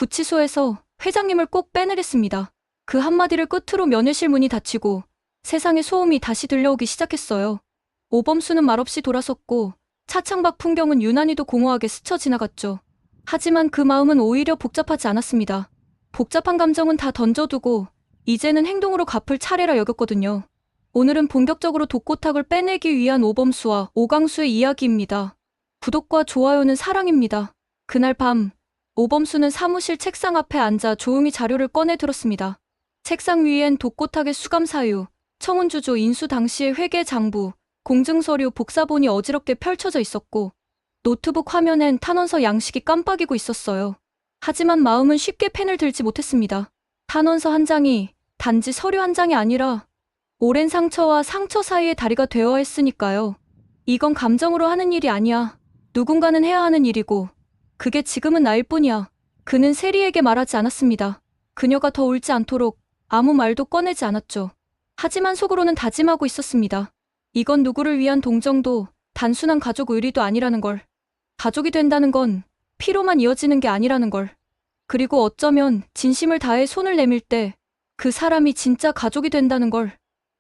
구치소에서 회장님을 꼭 빼내겠습니다. 그 한마디를 끝으로 면회실 문이 닫히고 세상의 소음이 다시 들려오기 시작했어요. 오범수는 말없이 돌아섰고 차창밖 풍경은 유난히도 공허하게 스쳐 지나갔죠. 하지만 그 마음은 오히려 복잡하지 않았습니다. 복잡한 감정은 다 던져두고 이제는 행동으로 갚을 차례라 여겼거든요. 오늘은 본격적으로 독고탁을 빼내기 위한 오범수와 오강수의 이야기입니다. 구독과 좋아요는 사랑입니다. 그날 밤 오범수는 사무실 책상 앞에 앉아 조용히 자료를 꺼내 들었습니다. 책상 위엔 독고탁의 수감사유, 청운주조 인수 당시의 회계 장부, 공증서류, 복사본이 어지럽게 펼쳐져 있었고 노트북 화면엔 탄원서 양식이 깜빡이고 있었어요. 하지만 마음은 쉽게 펜을 들지 못했습니다. 탄원서 한 장이 단지 서류 한 장이 아니라 오랜 상처와 상처 사이의 다리가 되어야 했으니까요. 이건 감정으로 하는 일이 아니야. 누군가는 해야 하는 일이고 그게 지금은 나일 뿐이야. 그는 세리에게 말하지 않았습니다. 그녀가 더 울지 않도록 아무 말도 꺼내지 않았죠. 하지만 속으로는 다짐하고 있었습니다. 이건 누구를 위한 동정도 단순한 가족 의리도 아니라는 걸. 가족이 된다는 건 피로만 이어지는 게 아니라는 걸. 그리고 어쩌면 진심을 다해 손을 내밀 때 그 사람이 진짜 가족이 된다는 걸.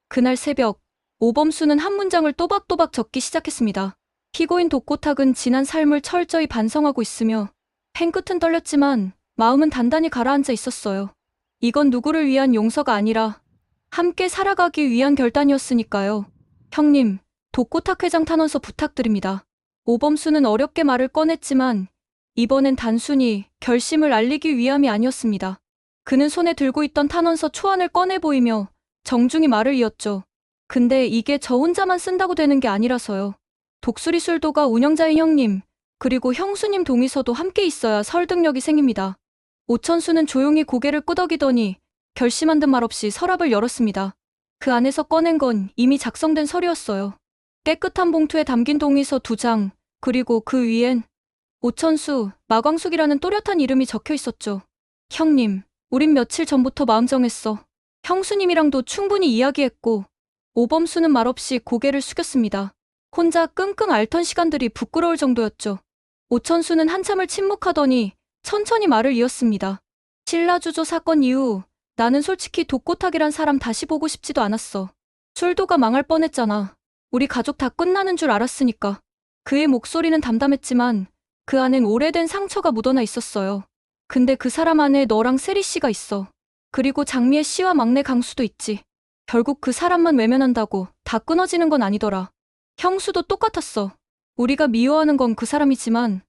그날 새벽 오범수는 한 문장을 또박또박 적기 시작했습니다. 피고인 독고탁은 지난 삶을 철저히 반성하고 있으며 펜끝은 떨렸지만 마음은 단단히 가라앉아 있었어요. 이건 누구를 위한 용서가 아니라 함께 살아가기 위한 결단이었으니까요. 형님, 독고탁 회장 탄원서 부탁드립니다. 오범수는 어렵게 말을 꺼냈지만 이번엔 단순히 결심을 알리기 위함이 아니었습니다. 그는 손에 들고 있던 탄원서 초안을 꺼내 보이며 정중히 말을 이었죠. 근데 이게 저 혼자만 쓴다고 되는 게 아니라서요. 독수리술도가 운영자인 형님, 그리고 형수님 동의서도 함께 있어야 설득력이 생깁니다. 오천수는 조용히 고개를 끄덕이더니 결심한 듯 말없이 서랍을 열었습니다. 그 안에서 꺼낸 건 이미 작성된 서류였어요. 깨끗한 봉투에 담긴 동의서 2장, 그리고 그 위엔 오천수, 마광숙이라는 또렷한 이름이 적혀 있었죠. 형님, 우린 며칠 전부터 마음 정했어. 형수님이랑도 충분히 이야기했고 오범수는 말없이 고개를 숙였습니다. 혼자 끙끙 앓던 시간들이 부끄러울 정도였죠. 오천수는 한참을 침묵하더니 천천히 말을 이었습니다. 신라주조 사건 이후 나는 솔직히 독고탁이란 사람 다시 보고 싶지도 않았어. 술도가 망할 뻔했잖아. 우리 가족 다 끝나는 줄 알았으니까. 그의 목소리는 담담했지만 그 안엔 오래된 상처가 묻어나 있었어요. 근데 그 사람 안에 너랑 세리 씨가 있어. 그리고 장미애 씨와 막내 강수도 있지. 결국 그 사람만 외면한다고 다 끊어지는 건 아니더라. 형수도 똑같았어. 우리가 미워하는 건 그 사람이지만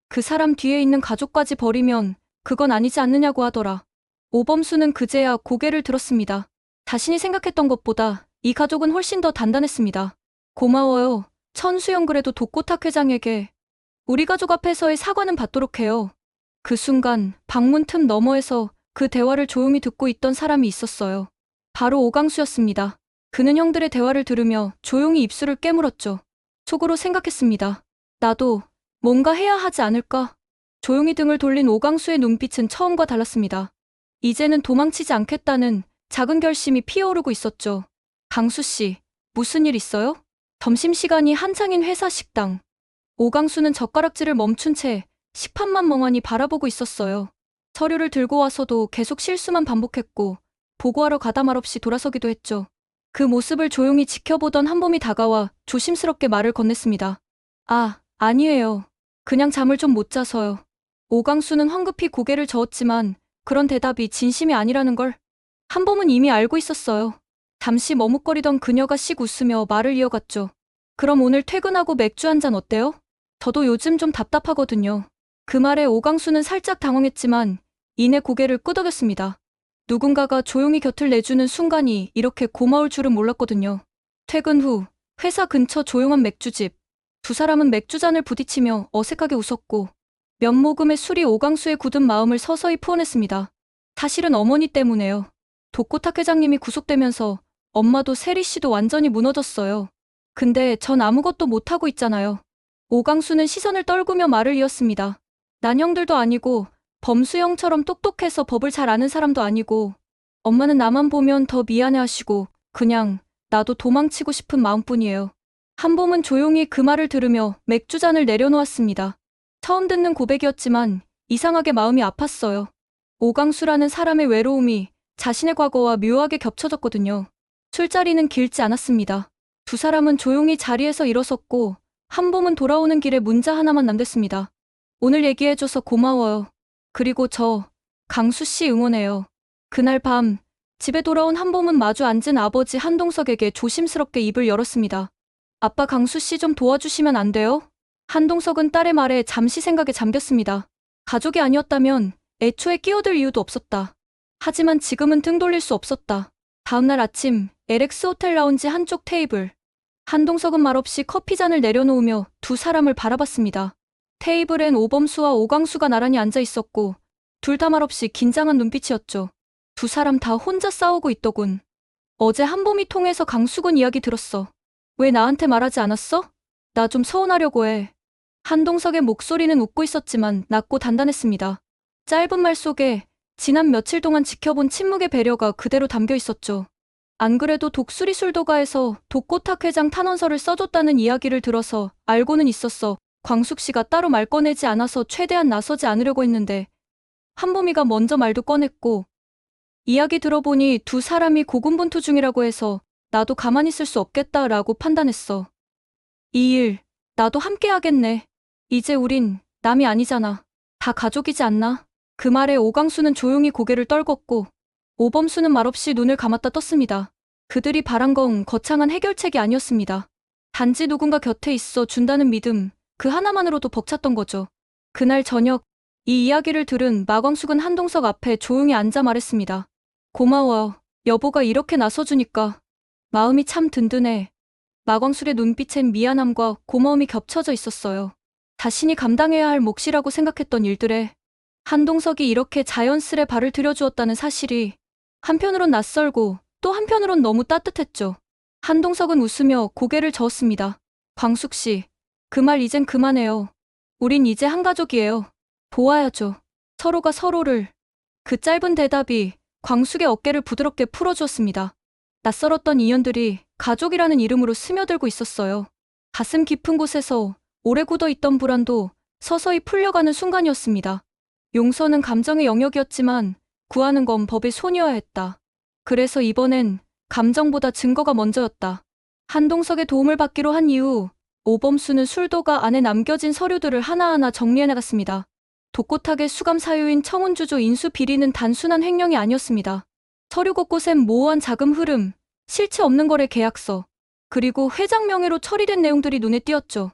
그 사람 뒤에 있는 가족까지 버리면 그건 아니지 않느냐고 하더라. 오범수는 그제야 고개를 들었습니다. 자신이 생각했던 것보다 이 가족은 훨씬 더 단단했습니다. 고마워요. 천수영 그래도 독고탁 회장에게 우리 가족 앞에서의 사과는 받도록 해요. 그 순간 방문 틈 너머에서 그 대화를 조용히 듣고 있던 사람이 있었어요. 바로 오강수였습니다. 그는 형들의 대화를 들으며 조용히 입술을 깨물었죠. 속으로 생각했습니다. 나도 뭔가 해야 하지 않을까? 조용히 등을 돌린 오강수의 눈빛은 처음과 달랐습니다. 이제는 도망치지 않겠다는 작은 결심이 피어오르고 있었죠. 강수씨, 무슨 일 있어요? 점심시간이 한창인 회사 식당. 오강수는 젓가락질을 멈춘 채 식판만 멍하니 바라보고 있었어요. 서류를 들고 와서도 계속 실수만 반복했고 보고하러 가다 말없이 돌아서기도 했죠. 그 모습을 조용히 지켜보던 한봄이 다가와 조심스럽게 말을 건넸습니다. 아, 아니에요. 그냥 잠을 좀 못 자서요. 오강수는 황급히 고개를 저었지만 그런 대답이 진심이 아니라는 걸 한봄은 이미 알고 있었어요. 잠시 머뭇거리던 그녀가 씩 웃으며 말을 이어갔죠. 그럼 오늘 퇴근하고 맥주 한 잔 어때요? 저도 요즘 좀 답답하거든요. 그 말에 오강수는 살짝 당황했지만 이내 고개를 끄덕였습니다. 누군가가 조용히 곁을 내주는 순간이 이렇게 고마울 줄은 몰랐거든요. 퇴근 후 회사 근처 조용한 맥주집. 두 사람은 맥주잔을 부딪히며 어색하게 웃었고 몇 모금의 술이 오강수의 굳은 마음을 서서히 푸어냈습니다. 사실은 어머니 때문에요. 독고탁 회장님이 구속되면서 엄마도 세리 씨도 완전히 무너졌어요. 근데 전 아무것도 못하고 있잖아요. 오강수는 시선을 떨구며 말을 이었습니다. 난 형들도 아니고 범수 형처럼 똑똑해서 법을 잘 아는 사람도 아니고 엄마는 나만 보면 더 미안해하시고 그냥 나도 도망치고 싶은 마음뿐이에요. 한봄은 조용히 그 말을 들으며 맥주잔을 내려놓았습니다. 처음 듣는 고백이었지만 이상하게 마음이 아팠어요. 오강수라는 사람의 외로움이 자신의 과거와 묘하게 겹쳐졌거든요. 술자리는 길지 않았습니다. 두 사람은 조용히 자리에서 일어섰고 한봄은 돌아오는 길에 문자 하나만 남겼습니다. 오늘 얘기해줘서 고마워요. 그리고 저 강수 씨 응원해요. 그날 밤 집에 돌아온 한봄은 마주 앉은 아버지 한동석에게 조심스럽게 입을 열었습니다. 아빠 강수 씨 좀 도와주시면 안 돼요? 한동석은 딸의 말에 잠시 생각에 잠겼습니다. 가족이 아니었다면 애초에 끼어들 이유도 없었다. 하지만 지금은 등 돌릴 수 없었다. 다음날 아침 LX 호텔 라운지 한쪽 테이블. 한동석은 말없이 커피잔을 내려놓으며 두 사람을 바라봤습니다. 테이블엔 오범수와 오광수가 나란히 앉아 있었고 둘 다 말없이 긴장한 눈빛이었죠. 두 사람 다 혼자 싸우고 있더군. 어제 한봄이 통해서 강수군 이야기 들었어. 왜 나한테 말하지 않았어? 나 좀 서운하려고 해. 한동석의 목소리는 웃고 있었지만 낮고 단단했습니다. 짧은 말 속에 지난 며칠 동안 지켜본 침묵의 배려가 그대로 담겨 있었죠. 안 그래도 독수리 술도가에서 독고탁 회장 탄원서를 써줬다는 이야기를 들어서 알고는 있었어. 광숙 씨가 따로 말 꺼내지 않아서 최대한 나서지 않으려고 했는데 한봄이가 먼저 말도 꺼냈고 이야기 들어보니 두 사람이 고군분투 중이라고 해서 나도 가만히 있을 수 없겠다라고 판단했어. 이 일 나도 함께 하겠네. 이제 우린 남이 아니잖아. 다 가족이지 않나? 그 말에 오강수는 조용히 고개를 떨궜고 오범수는 말없이 눈을 감았다 떴습니다. 그들이 바란 건 거창한 해결책이 아니었습니다. 단지 누군가 곁에 있어 준다는 믿음, 그 하나만으로도 벅찼던 거죠. 그날 저녁 이 이야기를 들은 마광숙은 한동석 앞에 조용히 앉아 말했습니다. 고마워요. 여보가 이렇게 나서주니까 마음이 참 든든해. 마광숙의 눈빛엔 미안함과 고마움이 겹쳐져 있었어요. 자신이 감당해야 할 몫이라고 생각했던 일들에 한동석이 이렇게 자연스레 발을 들여주었다는 사실이 한편으론 낯설고 또 한편으론 너무 따뜻했죠. 한동석은 웃으며 고개를 저었습니다. 광숙 씨, 그 말 이젠 그만해요. 우린 이제 한 가족이에요. 도와야죠. 서로가 서로를. 그 짧은 대답이 광숙의 어깨를 부드럽게 풀어주었습니다. 낯설었던 인연들이 가족이라는 이름으로 스며들고 있었어요. 가슴 깊은 곳에서 오래 굳어있던 불안도 서서히 풀려가는 순간이었습니다. 용서는 감정의 영역이었지만 구하는 건 법의 손이어야 했다. 그래서 이번엔 감정보다 증거가 먼저였다. 한동석의 도움을 받기로 한 이후 오범수는 술도가 안에 남겨진 서류들을 하나하나 정리해나갔습니다. 독고탁의 수감 사유인 청운주조 인수 비리는 단순한 횡령이 아니었습니다. 서류 곳곳엔 모호한 자금 흐름, 실체 없는 거래 계약서, 그리고 회장 명의로 처리된 내용들이 눈에 띄었죠.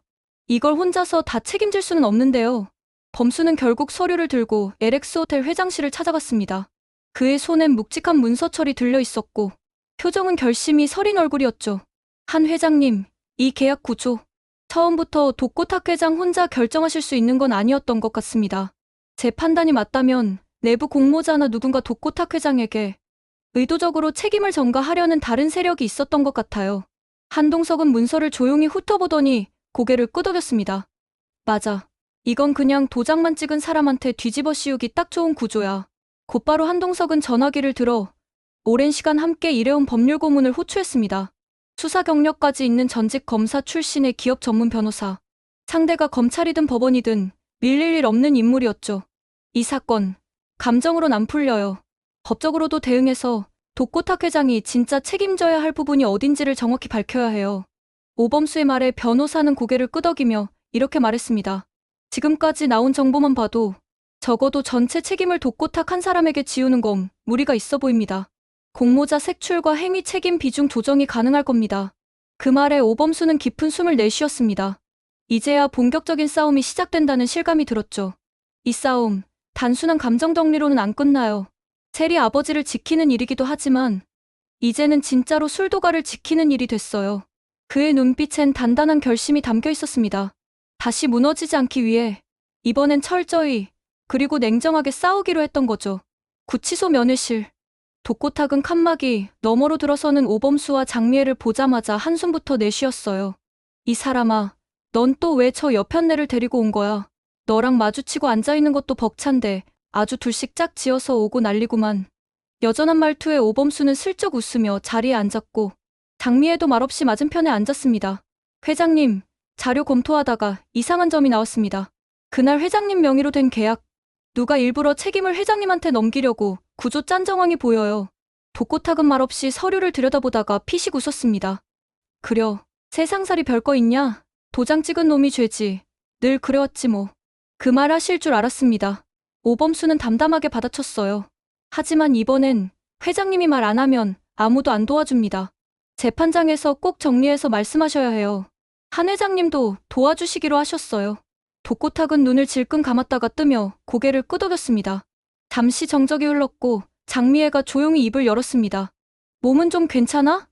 이걸 혼자서 다 책임질 수는 없는데요. 범수는 결국 서류를 들고 LX 호텔 회장실을 찾아갔습니다. 그의 손엔 묵직한 문서철이 들려 있었고 표정은 결심이 서린 얼굴이었죠. 한 회장님, 이 계약 구조 처음부터 독고탁 회장 혼자 결정하실 수 있는 건 아니었던 것 같습니다. 제 판단이 맞다면 내부 공모자나 누군가 독고탁 회장에게 의도적으로 책임을 전가하려는 다른 세력이 있었던 것 같아요. 한동석은 문서를 조용히 훑어보더니 고개를 끄덕였습니다. 맞아. 이건 그냥 도장만 찍은 사람한테 뒤집어 씌우기 딱 좋은 구조야. 곧바로 한동석은 전화기를 들어 오랜 시간 함께 일해온 법률 고문을 호출했습니다. 수사 경력까지 있는 전직 검사 출신의 기업 전문 변호사. 상대가 검찰이든 법원이든 밀릴 일 없는 인물이었죠. 이 사건, 감정으론 안 풀려요. 법적으로도 대응해서 독고탁 회장이 진짜 책임져야 할 부분이 어딘지를 정확히 밝혀야 해요. 오범수의 말에 변호사는 고개를 끄덕이며 이렇게 말했습니다. 지금까지 나온 정보만 봐도 적어도 전체 책임을 독고탁 한 사람에게 지우는 건 무리가 있어 보입니다. 공모자 색출과 행위 책임 비중 조정이 가능할 겁니다. 그 말에 오범수는 깊은 숨을 내쉬었습니다. 이제야 본격적인 싸움이 시작된다는 실감이 들었죠. 이 싸움, 단순한 감정 정리로는 안 끝나요. 체리 아버지를 지키는 일이기도 하지만 이제는 진짜로 술도가를 지키는 일이 됐어요. 그의 눈빛엔 단단한 결심이 담겨 있었습니다. 다시 무너지지 않기 위해 이번엔 철저히 그리고 냉정하게 싸우기로 했던 거죠. 구치소 면회실. 독고탁은 칸막이 너머로 들어서는 오범수와 장미애를 보자마자 한숨부터 내쉬었어요. 이 사람아, 넌 또 왜 저 여편네를 데리고 온 거야? 너랑 마주치고 앉아있는 것도 벅찬데 아주 둘씩 짝 지어서 오고 난리구만. 여전한 말투에 오범수는 슬쩍 웃으며 자리에 앉았고 장미애도 말없이 맞은편에 앉았습니다. 회장님, 자료 검토하다가 이상한 점이 나왔습니다. 그날 회장님 명의로 된 계약, 누가 일부러 책임을 회장님한테 넘기려고 구조 짠 정황이 보여요. 독고탁은 말없이 서류를 들여다보다가 피식 웃었습니다. 그려. 세상살이 별거 있냐? 도장 찍은 놈이 죄지. 늘 그래왔지 뭐. 그 말 하실 줄 알았습니다. 오범수는 담담하게 받아쳤어요. 하지만 이번엔 회장님이 말 안 하면 아무도 안 도와줍니다. 재판장에서 꼭 정리해서 말씀하셔야 해요. 한 회장님도 도와주시기로 하셨어요. 독고탁은 눈을 질끈 감았다가 뜨며 고개를 끄덕였습니다. 잠시 정적이 흘렀고 장미애가 조용히 입을 열었습니다. 몸은 좀 괜찮아?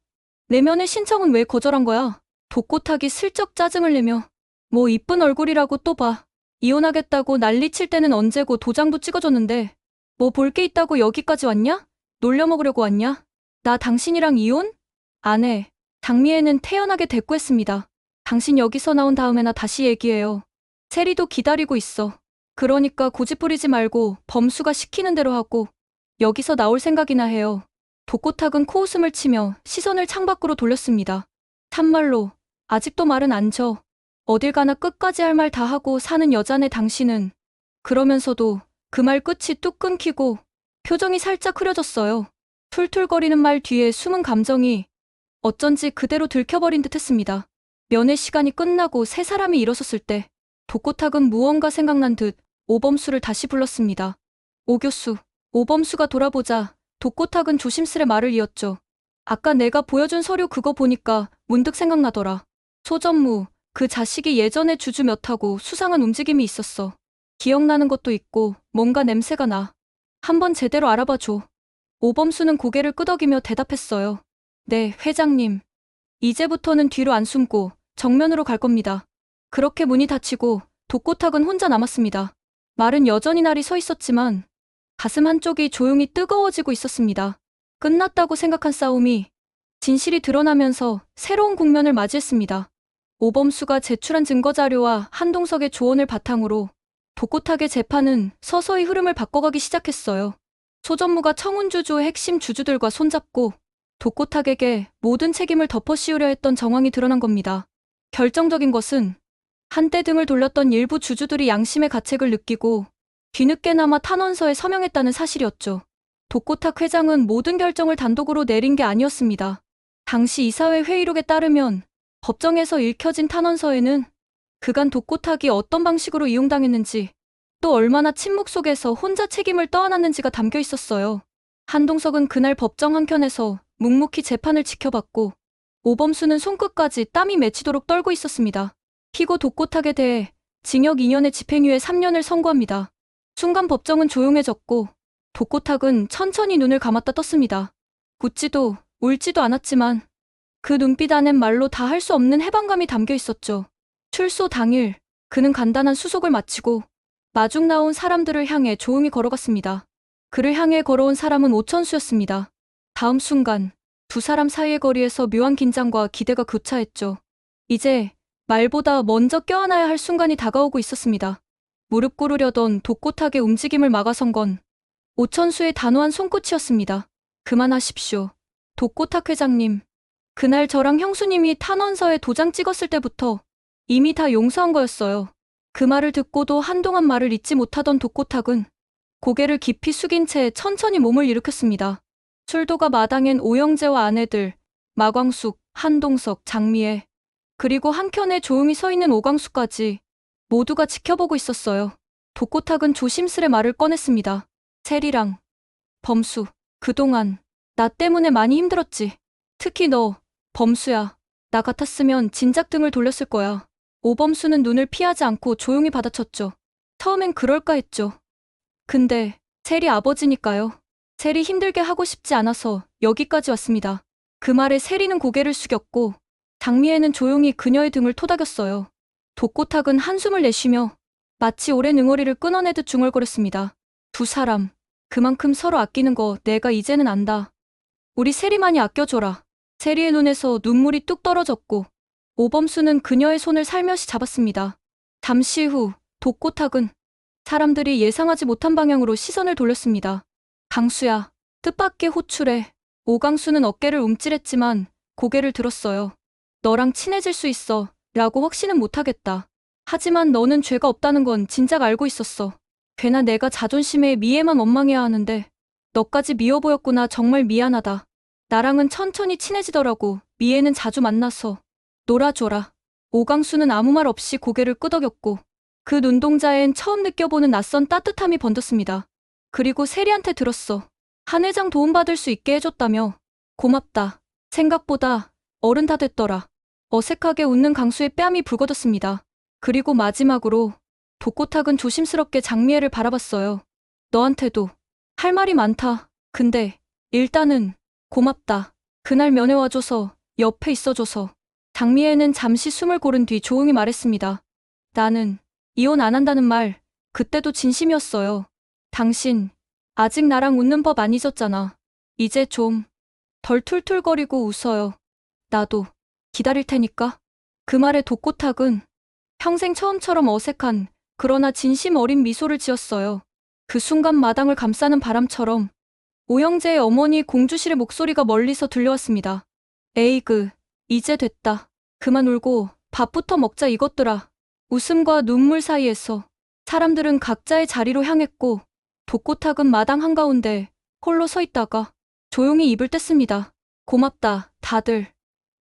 내면의 신청은 왜 거절한 거야? 독고탁이 슬쩍 짜증을 내며 뭐 이쁜 얼굴이라고 또 봐. 이혼하겠다고 난리칠 때는 언제고 도장도 찍어줬는데 뭐 볼 게 있다고 여기까지 왔냐? 놀려먹으려고 왔냐? 나 당신이랑 이혼? 안 해. 장미애는 태연하게 대꾸했습니다. 당신 여기서 나온 다음에나 다시 얘기해요. 세리도 기다리고 있어. 그러니까 고집부리지 말고 범수가 시키는 대로 하고 여기서 나올 생각이나 해요. 독고탁은 코웃음을 치며 시선을 창밖으로 돌렸습니다. 참말로 아직도 말은 안 져. 어딜 가나 끝까지 할 말 다 하고 사는 여자네 당신은. 그러면서도 그 말 끝이 뚝 끊기고 표정이 살짝 흐려졌어요. 툴툴거리는 말 뒤에 숨은 감정이 어쩐지 그대로 들켜버린 듯 했습니다. 면회 시간이 끝나고 세 사람이 일어섰을 때 독고탁은 무언가 생각난 듯 오범수를 다시 불렀습니다. 오 교수. 오범수가 돌아보자 독고탁은 조심스레 말을 이었죠. 아까 내가 보여준 서류 그거 보니까 문득 생각나더라. 소전무, 그 자식이 예전에 주주 몇하고 수상한 움직임이 있었어. 기억나는 것도 있고 뭔가 냄새가 나. 한번 제대로 알아봐줘. 오범수는 고개를 끄덕이며 대답했어요. 네, 회장님. 이제부터는 뒤로 안 숨고 정면으로 갈 겁니다. 그렇게 문이 닫히고 독고탁은 혼자 남았습니다. 말은 여전히 날이 서 있었지만 가슴 한쪽이 조용히 뜨거워지고 있었습니다. 끝났다고 생각한 싸움이 진실이 드러나면서 새로운 국면을 맞이했습니다. 오범수가 제출한 증거자료와 한동석의 조언을 바탕으로 독고탁의 재판은 서서히 흐름을 바꿔가기 시작했어요. 소전무가 청운주주의 핵심 주주들과 손잡고 독고탁에게 모든 책임을 덮어씌우려 했던 정황이 드러난 겁니다. 결정적인 것은 한때 등을 돌렸던 일부 주주들이 양심의 가책을 느끼고 뒤늦게나마 탄원서에 서명했다는 사실이었죠. 독고탁 회장은 모든 결정을 단독으로 내린 게 아니었습니다. 당시 이사회 회의록에 따르면 법정에서 읽혀진 탄원서에는 그간 독고탁이 어떤 방식으로 이용당했는지 또 얼마나 침묵 속에서 혼자 책임을 떠안았는지가 담겨 있었어요. 한동석은 그날 법정 한켠에서 묵묵히 재판을 지켜봤고 오범수는 손끝까지 땀이 맺히도록 떨고 있었습니다. 피고 독고탁에 대해 징역 2년에 집행유예 3년을 선고합니다. 순간 법정은 조용해졌고 독고탁은 천천히 눈을 감았다 떴습니다. 웃지도 울지도 않았지만 그 눈빛 안엔 말로 다 할 수 없는 해방감이 담겨 있었죠. 출소 당일 그는 간단한 수속을 마치고 마중 나온 사람들을 향해 조용히 걸어갔습니다. 그를 향해 걸어온 사람은 오천수였습니다. 다음 순간 두 사람 사이의 거리에서 묘한 긴장과 기대가 교차했죠. 이제 말보다 먼저 껴안아야 할 순간이 다가오고 있었습니다. 무릎 꿇으려던 독고탁의 움직임을 막아선 건 오천수의 단호한 손끝이었습니다. 그만하십시오. 독고탁 회장님. 그날 저랑 형수님이 탄원서에 도장 찍었을 때부터 이미 다 용서한 거였어요. 그 말을 듣고도 한동안 말을 잇지 못하던 독고탁은 고개를 깊이 숙인 채 천천히 몸을 일으켰습니다. 술도가 마당엔 오영재와 아내들, 마광숙, 한동석, 장미애, 그리고 한켠에 조용히 서 있는 오광수까지 모두가 지켜보고 있었어요. 독고탁은 조심스레 말을 꺼냈습니다. 세리랑 범수, 그동안 나 때문에 많이 힘들었지. 특히 너, 범수야. 나 같았으면 진작 등을 돌렸을 거야. 오범수는 눈을 피하지 않고 조용히 받아쳤죠. 처음엔 그럴까 했죠. 근데 세리 아버지니까요. 세리 힘들게 하고 싶지 않아서 여기까지 왔습니다. 그 말에 세리는 고개를 숙였고 장미애는 조용히 그녀의 등을 토닥였어요. 독고탁은 한숨을 내쉬며 마치 오랜 응어리를 끊어내듯 중얼거렸습니다. 두 사람, 그만큼 서로 아끼는 거 내가 이제는 안다. 우리 세리만이 아껴줘라. 세리의 눈에서 눈물이 뚝 떨어졌고 오범수는 그녀의 손을 살며시 잡았습니다. 잠시 후 독고탁은 사람들이 예상하지 못한 방향으로 시선을 돌렸습니다. 강수야, 뜻밖의 호출에 오강수는 어깨를 움찔했지만 고개를 들었어요. 너랑 친해질 수 있어 라고 확신은 못하겠다. 하지만 너는 죄가 없다는 건 진작 알고 있었어. 괜한 내가 자존심에 미애만 원망해야 하는데 너까지 미워 보였구나. 정말 미안하다. 나랑은 천천히 친해지더라고. 미애는 자주 만나서 놀아줘라. 오강수는 아무 말 없이 고개를 끄덕였고 그 눈동자엔 처음 느껴보는 낯선 따뜻함이 번졌습니다. 그리고 세리한테 들었어. 한 회장 도움받을 수 있게 해줬다며. 고맙다. 생각보다 어른 다 됐더라. 어색하게 웃는 강수의 뺨이 붉어졌습니다. 그리고 마지막으로 독고탁은 조심스럽게 장미애를 바라봤어요. 너한테도 할 말이 많다. 근데 일단은 고맙다. 그날 면회와줘서 옆에 있어줘서. 장미애는 잠시 숨을 고른 뒤 조용히 말했습니다. 나는 이혼 안 한다는 말 그때도 진심이었어요. 당신 아직 나랑 웃는 법 안 잊었잖아. 이제 좀 덜 툴툴거리고 웃어요. 나도 기다릴 테니까. 그 말에 독고탁은 평생 처음처럼 어색한 그러나 진심 어린 미소를 지었어요. 그 순간 마당을 감싸는 바람처럼 오영재의 어머니 공주실의 목소리가 멀리서 들려왔습니다. 에이그, 이제 됐다. 그만 울고 밥부터 먹자 이것들아. 웃음과 눈물 사이에서 사람들은 각자의 자리로 향했고 독고탁은 마당 한가운데 홀로 서 있다가 조용히 입을 뗐습니다. 고맙다, 다들.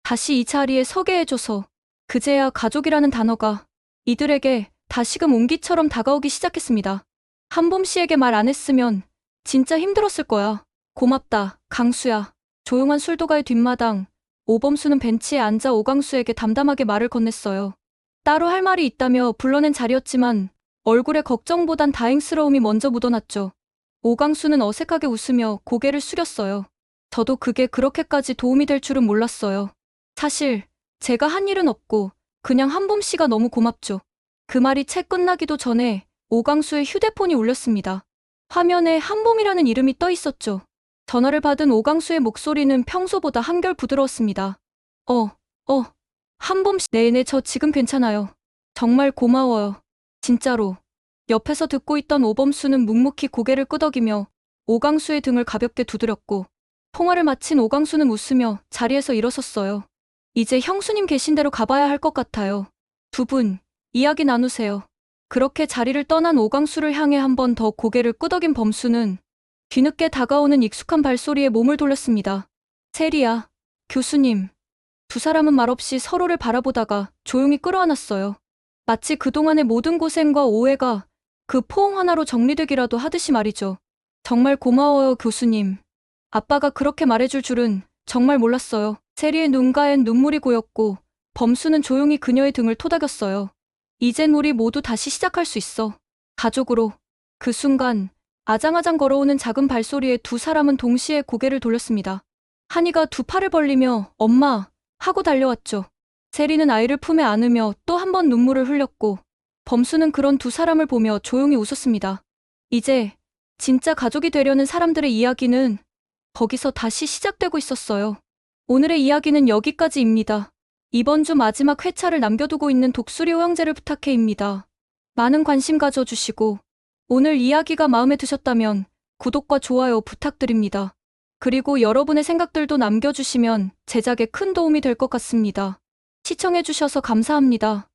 다시 이 자리에 서게 해줘서. 그제야 가족이라는 단어가 이들에게 다시금 온기처럼 다가오기 시작했습니다. 한봄 씨에게 말 안 했으면 진짜 힘들었을 거야. 고맙다, 강수야. 조용한 술도가의 뒷마당, 오범수는 벤치에 앉아 오강수에게 담담하게 말을 건넸어요. 따로 할 말이 있다며 불러낸 자리였지만 얼굴에 걱정보단 다행스러움이 먼저 묻어났죠. 오강수는 어색하게 웃으며 고개를 숙였어요. 저도 그게 그렇게까지 도움이 될 줄은 몰랐어요. 사실 제가 한 일은 없고 그냥 한봄 씨가 너무 고맙죠. 그 말이 채 끝나기도 전에 오강수의 휴대폰이 울렸습니다. 화면에 한봄이라는 이름이 떠 있었죠. 전화를 받은 오강수의 목소리는 평소보다 한결 부드러웠습니다. 한봄 씨. 네네, 저 지금 괜찮아요. 정말 고마워요. 진짜로. 옆에서 듣고 있던 오범수는 묵묵히 고개를 끄덕이며 오강수의 등을 가볍게 두드렸고 통화를 마친 오강수는 웃으며 자리에서 일어섰어요. 이제 형수님 계신 대로 가봐야 할 것 같아요. 두 분 이야기 나누세요. 그렇게 자리를 떠난 오강수를 향해 한 번 더 고개를 끄덕인 범수는 뒤늦게 다가오는 익숙한 발소리에 몸을 돌렸습니다. 세리야, 교수님. 두 사람은 말없이 서로를 바라보다가 조용히 끌어안았어요. 마치 그동안의 모든 고생과 오해가 그 포옹 하나로 정리되기라도 하듯이 말이죠. 정말 고마워요, 교수님. 아빠가 그렇게 말해줄 줄은 정말 몰랐어요. 세리의 눈가엔 눈물이 고였고 범수는 조용히 그녀의 등을 토닥였어요. 이젠 우리 모두 다시 시작할 수 있어. 가족으로. 그 순간 아장아장 걸어오는 작은 발소리에 두 사람은 동시에 고개를 돌렸습니다. 한이가 두 팔을 벌리며 엄마 하고 달려왔죠. 세리는 아이를 품에 안으며 또 한 번 눈물을 흘렸고 범수는 그런 두 사람을 보며 조용히 웃었습니다. 이제 진짜 가족이 되려는 사람들의 이야기는 거기서 다시 시작되고 있었어요. 오늘의 이야기는 여기까지입니다. 이번 주 마지막 회차를 남겨두고 있는 독수리 오영재를 부탁해입니다. 많은 관심 가져주시고 오늘 이야기가 마음에 드셨다면 구독과 좋아요 부탁드립니다. 그리고 여러분의 생각들도 남겨주시면 제작에 큰 도움이 될 것 같습니다. 시청해주셔서 감사합니다.